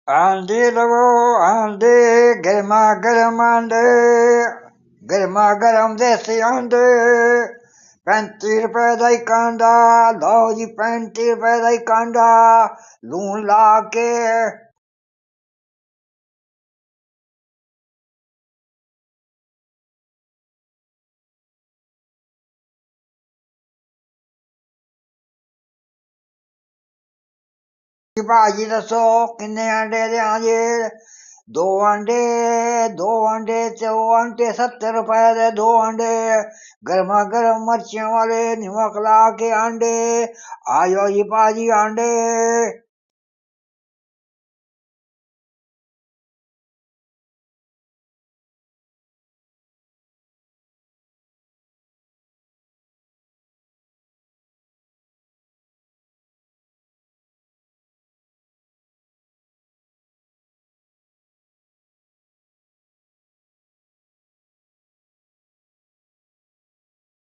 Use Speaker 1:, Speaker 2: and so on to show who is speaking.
Speaker 1: आंधे लवो आंधे गर्मा गर्म आंधे गर्मा गर्म देसी आंधे 35 रुपए ਦਾ ਇੱਕ ਆਂਡਾ ਲਓ ਜੀ 35 ਰੁਪਏ ਦਾ ਇੱਕ ਆਂਡਾ ਲੂਣ ਲਾ ਕੇ ਭਾਜੀ ਦੱਸੋ ਕਿੰਨੇ ਆਂਡੇ ਦਿਆਂ ਜੇ ਦੋ ਆਂਡੇ ਤੇ ਉਹ ਆਂਡੇ 70 ਰੁਪਏ ਦੇ ਦੋ ਆਂਡੇ ਗਰਮਾ ਗਰਮ ਮਿਰਚਾਂ ਵਾਲੇ ਨਮਕ ਲਾ ਕੇ ਆਂਡੇ ਆਇਓ ਜੀ ਭਾਜੀ ਆਂਡੇ